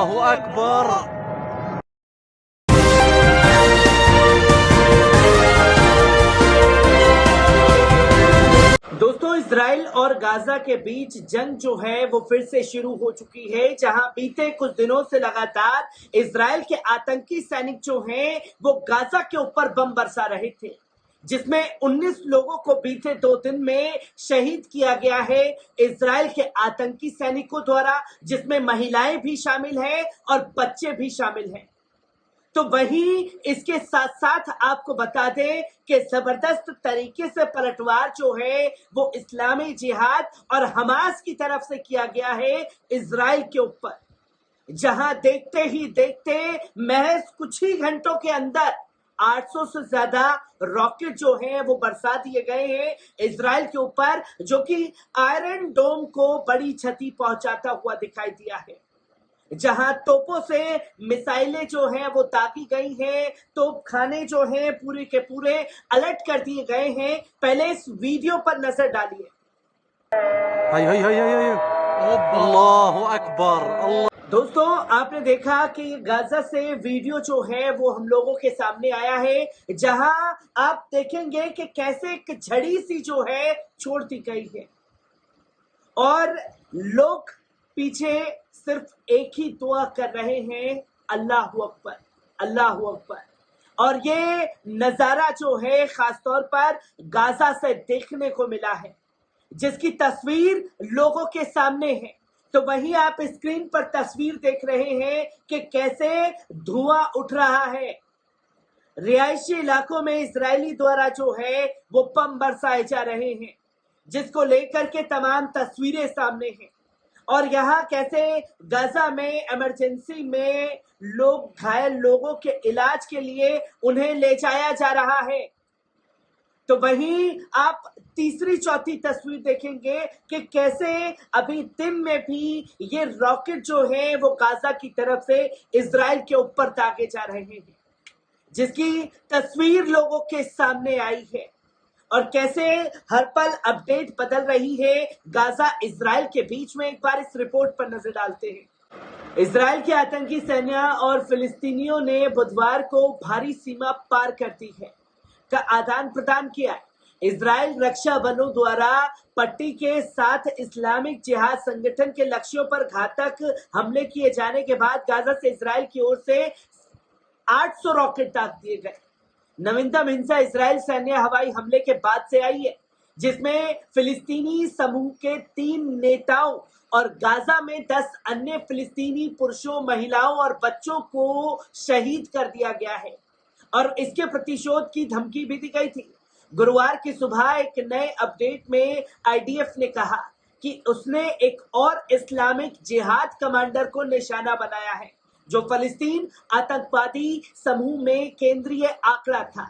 अल्लाहु अकबर। दोस्तों, इजराइल और गाजा के बीच जंग जो है वो फिर से शुरू हो चुकी है, जहां बीते कुछ दिनों से लगातार इजराइल के आतंकी सैनिक जो हैं वो गाजा के ऊपर बम बरसा रहे थे, जिसमें 19 लोगों को बीते 2 दिन में शहीद किया गया है इजराइल के आतंकी सैनिकों द्वारा, जिसमें महिलाएं भी शामिल हैं और बच्चे भी शामिल हैं। तो वहीं इसके साथ साथ आपको बता दें कि जबरदस्त तरीके से पलटवार जो है वो इस्लामी जिहाद और हमास की तरफ से किया गया है इजराइल के ऊपर, जहां देखते ही देखते महज कुछ ही घंटों के अंदर 800 से ज्यादा रॉकेट जो हैं वो बरसा दिए गए हैं इजराइल के ऊपर, जो कि आयरन डोम को बड़ी क्षति पहुंचाता हुआ दिखाई दिया है। जहां तोपों से मिसाइलें जो हैं वो दागी गई हैं, तोप खाने जो हैं पूरे के पूरे अलर्ट कर दिए गए हैं। पहले इस वीडियो पर नजर डालिए। हाय हाय हाय हाय हाय, अल्लाहु अकबर। दोस्तों, आपने देखा कि गाजा से वीडियो जो है वो हम लोगों के सामने आया है, जहां आप देखेंगे कि कैसे एक झड़ी सी जो है छोड़ दी गई है और लोग पीछे सिर्फ एक ही दुआ कर रहे हैं, अल्लाहु अकबर, अल्लाहु अकबर। और ये नजारा जो है खासतौर पर गाजा से देखने को मिला है, जिसकी तस्वीर लोगों के सामने है। तो वहीं आप स्क्रीन पर तस्वीर देख रहे हैं कि कैसे धुआं उठ रहा है। रिहायशी इलाकों में इजरायली द्वारा जो है वो बम बरसाए जा रहे हैं, जिसको लेकर के तमाम तस्वीरें सामने हैं। और यहाँ कैसे गाजा में इमरजेंसी में लोग, घायल लोगों के इलाज के लिए उन्हें ले जाया जा रहा है। तो वहीं आप तीसरी चौथी तस्वीर देखेंगे कि कैसे अभी दिन में भी ये रॉकेट जो है वो गाजा की तरफ से इजराइल के ऊपर दागे जा रहे हैं, जिसकी तस्वीर लोगों के सामने आई है। और कैसे हर पल अपडेट बदल रही है गाजा इजराइल के बीच में। एक बार इस रिपोर्ट पर नजर डालते हैं। इजराइल के आतंकी सेना और फिलिस्तीनियों ने बुधवार को भारी सीमा पार कर दी है का आदान प्रदान किया है। इजराइल रक्षा बलों द्वारा पट्टी के साथ इस्लामिक जिहाद संगठन के लक्ष्यों पर घातक हमले किए जाने के बाद गाजा से इजराइल की ओर से 800 रॉकेट दाग दिए गए। नवीनतम हिंसा इजराइल सैन्य हवाई हमले के बाद से आई है, जिसमें फिलिस्तीनी समूह के 3 नेताओं और गाजा में 10 अन्य फिलिस्तीनी पुरुषों, महिलाओं और बच्चों को शहीद कर दिया गया है और इसके प्रतिशोध की धमकी भी दी गई थी। गुरुवार की सुबह एक नए अपडेट में आईडीएफ ने कहा कि उसने एक और इस्लामिक जिहाद कमांडर को निशाना बनाया है, जो फलस्तीन आतंकवादी समूह में केंद्रीय आंकड़ा था।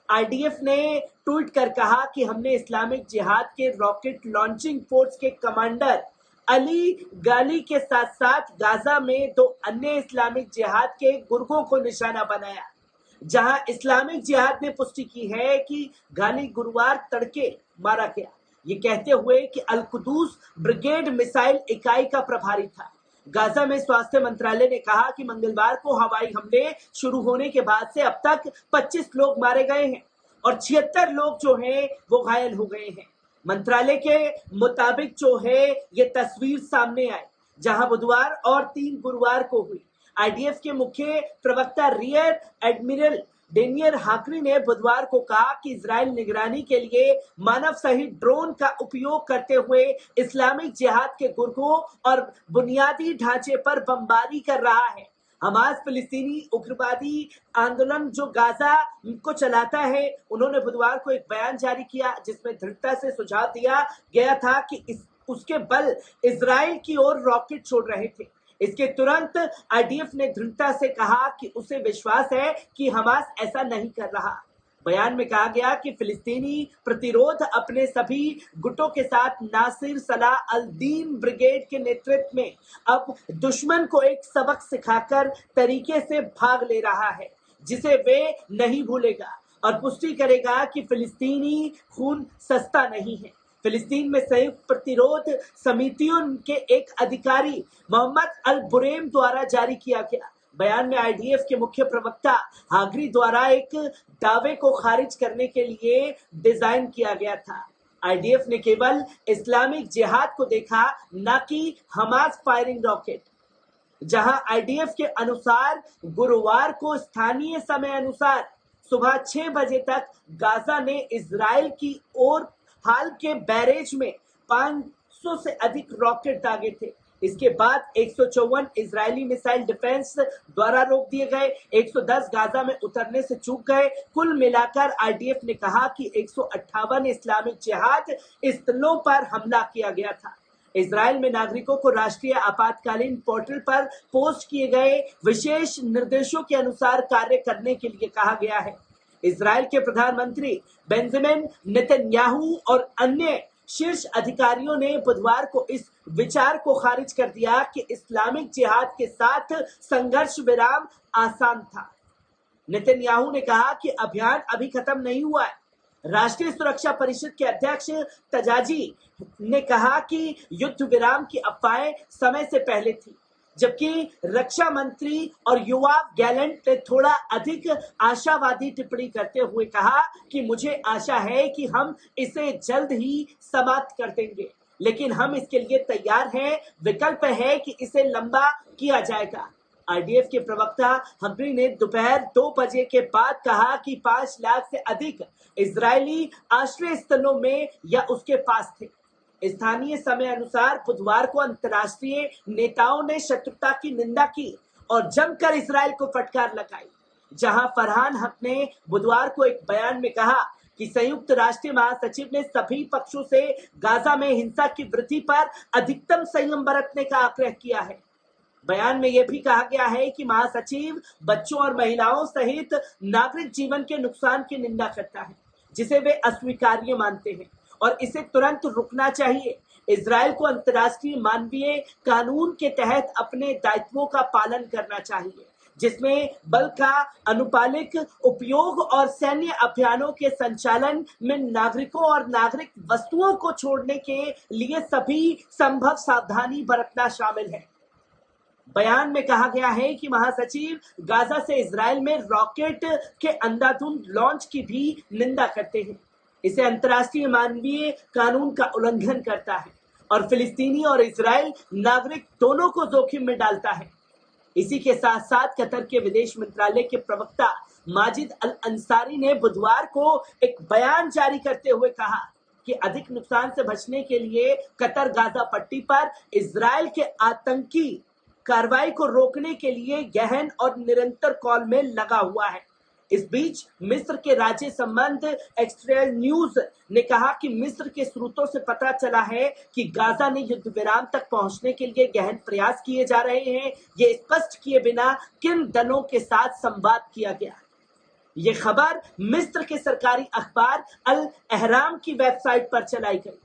आईडीएफ ने ट्वीट कर कहा कि हमने इस्लामिक जिहाद के रॉकेट लॉन्चिंग फोर्स के कमांडर अली गाली के साथ साथ गाजा में 2 अन्य इस्लामिक जिहाद के गुर्गों को निशाना बनाया, जहां इस्लामिक जिहाद ने पुष्टि की है कि गाली गुरुवार तड़के मारा गया, ये कहते हुए कि अल कुदूस ब्रिगेड मिसाइल इकाई का प्रभारी था। गाजा में स्वास्थ्य मंत्रालय ने कहा कि मंगलवार को हवाई हमले शुरू होने के बाद से अब तक 25 लोग मारे गए हैं और 76 लोग जो हैं वो घायल हो गए हैं। मंत्रालय के मुताबिक जो है ये तस्वीर सामने आई, जहां बुधवार और 3 गुरुवार को हुई। आईडीएफ के मुख्य प्रवक्ता रियर एडमिरल डेनियर हाकरी ने बुधवार को कहा कि इजराइल निगरानी के लिए मानव सहित ड्रोन का उपयोग करते हुए इस्लामिक जिहाद के गुर्गों और बुनियादी ढांचे पर बमबारी कर रहा है। हमास फिलिस्तीनी उग्रवादी आंदोलन जो गाजा को चलाता है, उन्होंने बुधवार को एक बयान जारी किया, जिसमें दृढ़ता से सुझाव दिया गया था कि उसके बल इजराइल की ओर रॉकेट छोड़ रहे थे। इसके तुरंत आईडीएफ ने दृढ़ता से कहा कि उसे विश्वास है कि हमास ऐसा नहीं कर रहा। बयान में कहा गया कि फिलिस्तीनी प्रतिरोध अपने सभी गुटों के साथ नासिर सलाह अल दीन ब्रिगेड के नेतृत्व में अब दुश्मन को एक सबक सिखाकर तरीके से भाग ले रहा है, जिसे वे नहीं भूलेगा और पुष्टि करेगा कि फिलिस्तीनी खून सस्ता नहीं है। फिलिस्तीन में संयुक्त प्रतिरोध समितियों के एक अधिकारी मोहम्मद अल बुरेम द्वारा जारी किया गया बयान में आईडीएफ के मुख्य प्रवक्ता हागरी द्वारा एक दावे को खारिज करने के लिए डिजाइन किया गया था। आईडीएफ ने केवल इस्लामिक जिहाद को देखा, न कि हमास फायरिंग रॉकेट। जहां आईडीएफ के अनुसार गुरुवार को स्थानीय समय अनुसार सुबह 6 बजे तक गाजा ने इजराइल की ओर हाल के बैरेज में 500 से अधिक रॉकेट दागे थे। इसके बाद 154 इजरायली मिसाइल डिफेंस द्वारा रोक दिए गए, 110 गाजा में उतरने से चूक गए। कुल मिलाकर आईडीएफ ने कहा कि 158 इस्लामिक जिहाद स्थलों पर हमला किया गया था। इजराइल में नागरिकों को राष्ट्रीय आपातकालीन पोर्टल पर पोस्ट किए गए विशेष निर्देशों के अनुसार कार्य करने के लिए कहा गया है। इजराइल के प्रधानमंत्री बेंजामिन नेतन्याहू और अन्य शीर्ष अधिकारियों ने बुधवार को इस विचार को खारिज कर दिया कि इस्लामिक जिहाद के साथ संघर्ष विराम आसान था। नेतन्याहू ने कहा कि अभियान अभी खत्म नहीं हुआ है। राष्ट्रीय सुरक्षा परिषद के अध्यक्ष तजाजी ने कहा कि युद्ध विराम की अफवाहें समय से पहले थी, जबकि रक्षा मंत्री और योआव गैलेंट ने थोड़ा अधिक आशावादी टिप्पणी करते हुए कहा कि मुझे आशा है कि हम इसे जल्द ही समाप्त कर देंगे, लेकिन हम इसके लिए तैयार हैं। विकल्प है कि इसे लंबा किया जाएगा। आईडीएफ के प्रवक्ता हम्बरी ने दोपहर 2 बजे के बाद कहा कि 5 लाख से अधिक इजरायली आश्रय स्थलों में या उसके पास थे। स्थानीय समय अनुसार बुधवार को अंतर्राष्ट्रीय नेताओं ने शत्रुता की निंदा की और जमकर इजरायल को फटकार लगाई। जहां फरहान हक ने बुधवार को एक बयान में कहा कि संयुक्त राष्ट्र महासचिव ने सभी पक्षों से गाजा में हिंसा की वृद्धि पर अधिकतम संयम बरतने का आग्रह किया है। बयान में यह भी कहा गया है कि महासचिव बच्चों और महिलाओं सहित नागरिक जीवन के नुकसान की निंदा करता है, जिसे वे अस्वीकार्य मानते हैं और इसे तुरंत रुकना चाहिए। इजरायल को अंतर्राष्ट्रीय मानवीय कानून के तहत अपने दायित्वों का पालन करना चाहिए, जिसमें बल का अनुपालिक उपयोग और सैन्य अभियानों के संचालन में नागरिकों और नागरिक वस्तुओं को छोड़ने के लिए सभी संभव सावधानी बरतना शामिल है। बयान में कहा गया है कि महासचिव गाजा से इजरायल में रॉकेट के अंधाधुंध लॉन्च की भी निंदा करते हैं। इसे अंतर्राष्ट्रीय मानवीय कानून का उल्लंघन करता है और फिलिस्तीनी और इजरायल नागरिक दोनों को जोखिम में डालता है। इसी के साथ साथ कतर के विदेश मंत्रालय के प्रवक्ता माजिद अल अंसारी ने बुधवार को एक बयान जारी करते हुए कहा कि अधिक नुकसान से बचने के लिए कतर गाजा पट्टी पर इजरायल के आतंकी कार्रवाई को रोकने के लिए गहन और निरंतर कॉल में लगा हुआ है। इस बीच मिस्र के राज्य संबंध एक्सट्रेल न्यूज ने कहा कि मिस्र के स्रोतों से पता चला है कि गाजा में युद्ध विराम तक पहुंचने के लिए गहन प्रयास किए जा रहे हैं। ये स्पष्ट किए बिना किन दलों के साथ संवाद किया गया। ये खबर मिस्र के सरकारी अखबार अल अहराम की वेबसाइट पर चलाई गई।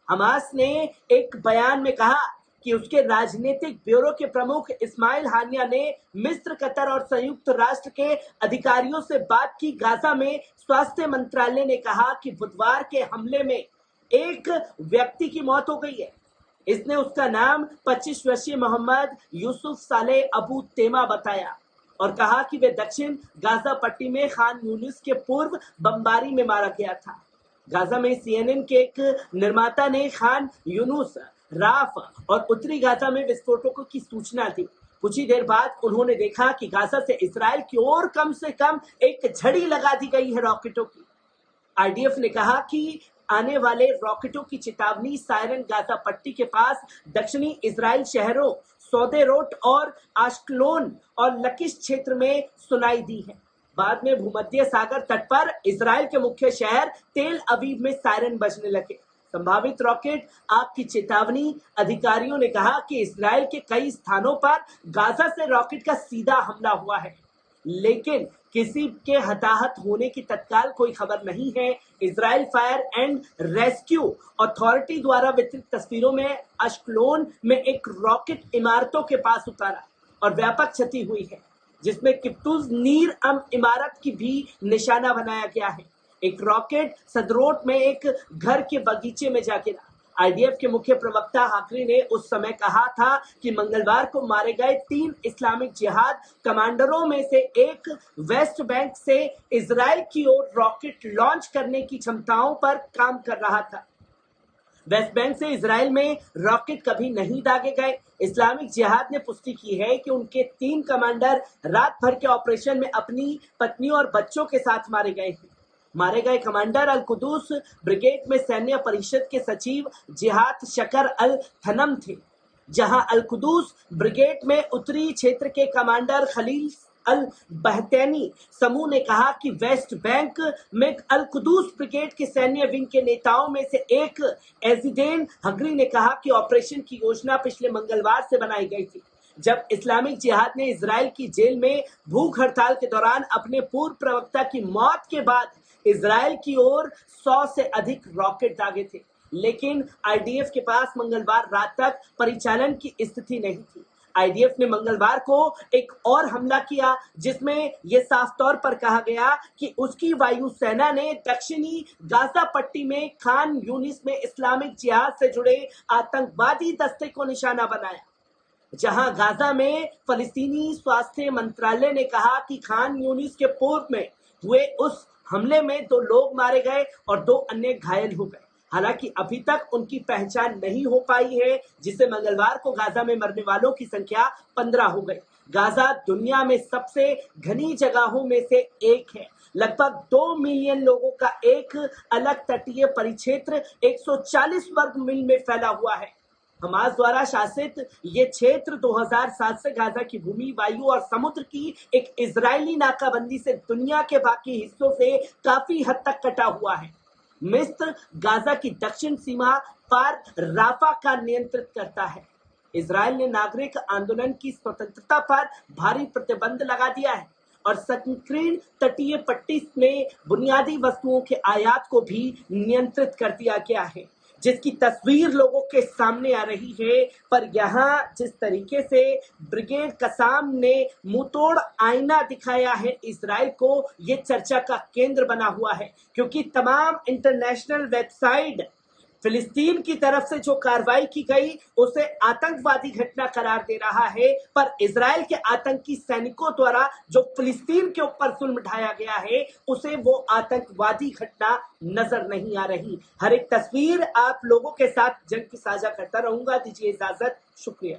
हमास ने एक बयान में कहा कि उसके राजनीतिक ब्यूरो के प्रमुख इस्माइल हानिया ने मिस्र, कतर और संयुक्त राष्ट्र के अधिकारियों से बात की। गाजा में स्वास्थ्य मंत्रालय ने कहा कि बुधवार के हमले में एक व्यक्ति की मौत हो गई है। इसने उसका नाम 25 वर्षीय मोहम्मद यूसुफ सालेह अबू तेमा बताया और कहा कि वे दक्षिण गाजा पट्टी में खान यूनिस के पूर्व बमबारी में मारा गया था। गाजा में सीएनएन के एक निर्माता ने खान यूनुस, राफ और उत्तरी गाजा में विस्फोटों की सूचना दी। कुछ ही देर बाद उन्होंने देखा कि गाजा से इजराइल की ओर कम से कम एक झड़ी लगा दी गई है रॉकेटों की। आईडीएफ ने कहा कि आने वाले रॉकेटों की चेतावनी सायरन गाजा पट्टी के पास दक्षिणी इजराइल शहरों सौदेरोट और आश्कलोन और लकीश क्षेत्र में सुनाई दी है। बाद में भूमध्य सागर तट पर इजराइल के मुख्य शहर तेल अवीव में सायरन बजने लगे। संभावित रॉकेट आग की चेतावनी। अधिकारियों ने कहा कि इजराइल के कई स्थानों पर गाजा से रॉकेट का सीधा हमला हुआ है, लेकिन किसी के हताहत होने की तत्काल कोई खबर नहीं है। Israel fire and rescue authority द्वारा वितरित तस्वीरों में अश्कलोन में एक रॉकेट इमारतों के पास उतारा और व्यापक क्षति हुई है, जिसमें किप्तुज नीर इमारत की भी निशाना बनाया गया है। एक रॉकेट सदरोट में एक घर के बगीचे में जा गिरा। आईडीएफ के मुख्य प्रवक्ता हाकरी ने उस समय कहा था कि मंगलवार को मारे गए 3 इस्लामिक जिहाद कमांडरों में से एक वेस्ट बैंक से इजराइल की ओर रॉकेट लॉन्च करने की क्षमताओं पर काम कर रहा था। वेस्ट बैंक से इजराइल में रॉकेट कभी नहीं दागे गए। इस्लामिक जिहाद ने पुष्टि की है कि उनके 3 कमांडर रात भर के ऑपरेशन में अपनी पत्नी और बच्चों के साथ मारे गए हैं। मारे गए कमांडर अल कुदूस ब्रिगेड में सैन्य परिषद के सचिव जिहाद शकर अल थनम थे, जहां अल कुदूस ब्रिगेड में उत्तरी क्षेत्र के कमांडर खलील अल बहतैनी समूह ने कहा कि वेस्ट बैंक में अल कुदूस ब्रिगेड के सैन्य विंग के नेताओं में से एक एजिदेन हगरी ने कहा कि ऑपरेशन की योजना पिछले मंगलवार से बनाई गई थी, जब इस्लामिक जिहाद ने इजराइल की जेल में भूख हड़ताल के दौरान अपने पूर्व प्रवक्ता की मौत के बाद इजराइल की ओर 100 से अधिक रॉकेट दागे थे। लेकिन आईडीएफ के पास मंगलवार रात तक परिचालन की स्थिति नहीं थी। आईडीएफ ने मंगलवार को एक और हमला किया, जिसमें यह साफ तौर पर कहा गया कि उसकी वायुसेना ने दक्षिणी गाजा पट्टी में खान यूनिस में इस्लामिक जिहाद से जुड़े आतंकवादी दस्ते को निशाना बनाया। जहां गाजा में फलस्तीनी स्वास्थ्य मंत्रालय ने कहा कि खान यूनिस के पूर्व में हुए उस हमले में 2 लोग मारे गए और 2 अन्य घायल हो गए। हालांकि अभी तक उनकी पहचान नहीं हो पाई है, जिससे मंगलवार को गाजा में मरने वालों की संख्या 15 हो गई। गाजा दुनिया में सबसे घनी जगहों में से एक है। लगभग 2 मिलियन लोगों का एक अलग तटीय परिक्षेत्र 140 वर्ग मील में फैला हुआ है। हमास द्वारा शासित ये क्षेत्र 2007 से गाजा की भूमि, वायु और समुद्र की एक इजरायली नाकाबंदी से दुनिया के बाकी हिस्सों से काफी हद तक कटा हुआ है। मिस्र गाजा की दक्षिण सीमा पर राफा का नियंत्रित करता है। इजरायल ने नागरिक आंदोलन की स्वतंत्रता पर भारी प्रतिबंध लगा दिया है और संकीर्ण तटीय पट्टी में बुनियादी वस्तुओं के आयात को भी नियंत्रित कर दिया गया है, जिसकी तस्वीर लोगों के सामने आ रही है। पर यहाँ जिस तरीके से ब्रिगेड कसाम ने मुंहतोड़ आईना दिखाया है इजराइल को, ये चर्चा का केंद्र बना हुआ है, क्योंकि तमाम इंटरनेशनल वेबसाइट फिलिस्तीन की तरफ से जो कार्रवाई की गई उसे आतंकवादी घटना करार दे रहा है, पर इजराइल के आतंकी सैनिकों द्वारा जो फिलिस्तीन के ऊपर जुल्म ढाया गया है उसे वो आतंकवादी घटना नजर नहीं आ रही। हर एक तस्वीर आप लोगों के साथ जंग की साझा करता रहूंगा। दीजिए इजाजत, शुक्रिया।